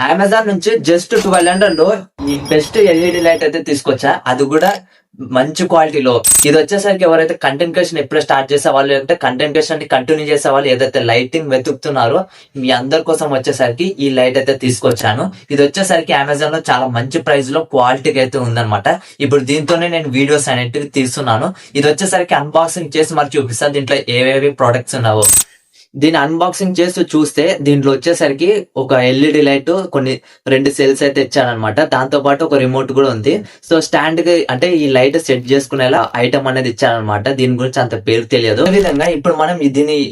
Amazon నుంచి just 1200 లో ఈ బెస్ట్ ఎల్ఈడి లైట్ అయితే తీసుకొచ్చా. అది కూడా మంచి క్వాలిటీలో. ఇది వచ్చేసరికి ఎవరైతే కంటెంట్ క్రియేషన్ ఎప్పుడో స్టార్ట్ చేసే వాళ్ళు, అంటే కంటెంట్ క్రియేషన్ ని కంటిన్యూ చేసే వాళ్ళు, ఏదైతే లైటింగ్ వెతుకుతున్నారో మీ అందరి కోసం వచ్చేసరికి ఈ లైట్ అయితే తీసుకొచ్చాను. ఇది వచ్చేసరికి అమెజాన్ లో చాలా మంచి ప్రైస్ లో క్వాలిటీకి అయితే ఉందన్నమాట. ఇప్పుడు దీంతోనే నేను వీడియోస్ అనేటివి తీస్తున్నాను. ఇది వచ్చేసరికి అన్బాక్సింగ్ చేసి మరి చూపిస్తాను దీంట్లో ఏవేవి ప్రొడక్ట్స్ ఉన్నావో. దీని అన్బాక్సింగ్ చేస్తూ చూస్తే దీంట్లో వచ్చేసరికి ఒక ఎల్ఈడి లైట్, కొన్ని 2 సెల్స్ అయితే ఇచ్చానమాట. దాంతో పాటు ఒక రిమోట్ కూడా ఉంది. సో స్టాండ్ కి అంటే ఈ లైట్ సెట్ చేసుకునేలా ఐటమ్ అనేది ఇచ్చానమాట. దీని గురించి అంత పేరు తెలియదు. ఈ విధంగా ఇప్పుడు మనం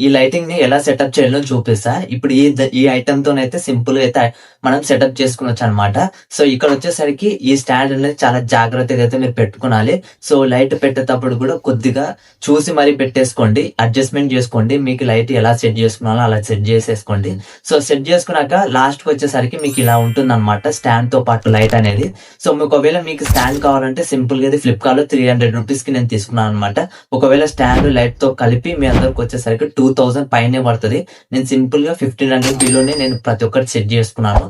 ఈ లైటింగ్ ని ఎలా సెటప్ చేయాలో చూపిస్తా. ఇప్పుడు ఈ ఐటమ్ తోనైతే సింపుల్ గా అయితే మనం సెటప్ చేసుకునొచ్చు అనమాట. సో ఇక్కడ వచ్చేసరికి ఈ స్టాండ్ అనేది చాలా జాగ్రత్తగా అయితే మీరు పెట్టుకోవాలి. సో లైట్ పెట్టేటప్పుడు కూడా కొద్దిగా చూసి మరీ పెట్టేసుకోండి, అడ్జస్ట్మెంట్ చేసుకోండి. మీకు లైట్ ఎలా సెట్ చేసుకున్నాలో అలా సెట్ చేసేసుకోండి. సో సెట్ చేసుకున్నాక లాస్ట్ కి వచ్చేసరికి మీకు ఇలా ఉంటుంది అనమాట, స్టాండ్ తో పాటు లైట్ అనేది. సో ఒకవేళ మీకు స్టాండ్ కావాలంటే సింపుల్ గా ఫ్లిప్కార్ట్ లో 300 రూపీస్ కి నేను తీసుకున్నాను అనమాట. ఒకవేళ స్టాండ్ లైట్ తో కలిపి మీ అందరికి వచ్చేసరికి 2000 పైనే పడుతుంది. నేను సింపుల్ గా 1500 బిలోనే నేను ప్రతి ఒక్కటి సెట్ చేసుకున్నాను.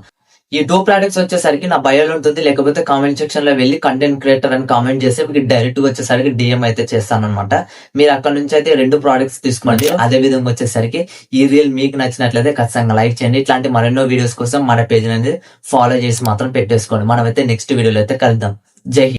ఈ 2 ప్రొడక్ట్స్ వచ్చేసరికి నా బయోలో ఉంటుంది, లేకపోతే కామెంట్ సెక్షన్ లో వెళ్ళి కంటెంట్ క్రియేటర్ అని కామెంట్ చేస్తే మీకు డైరెక్ట్ గా వచ్చేసరికి డిఎం అయితే చేస్తాను అనమాట. మీరు అక్కడ నుంచి అయితే 2 ప్రొడక్ట్స్ తీసుకోండి. అదే విధంగా వచ్చేసరికి ఈ రీల్ మీకు నచ్చినట్లయితే ఖచ్చితంగా లైక్ చేయండి. ఇట్లాంటి మరెన్నో వీడియోస్ కోసం మన పేజ్ అనేది ఫాలో చేసి మాత్రం పెట్టేసుకోండి. మనమైతే నెక్స్ట్ వీడియోలో అయితే కలుద్దాం. జై హింద్.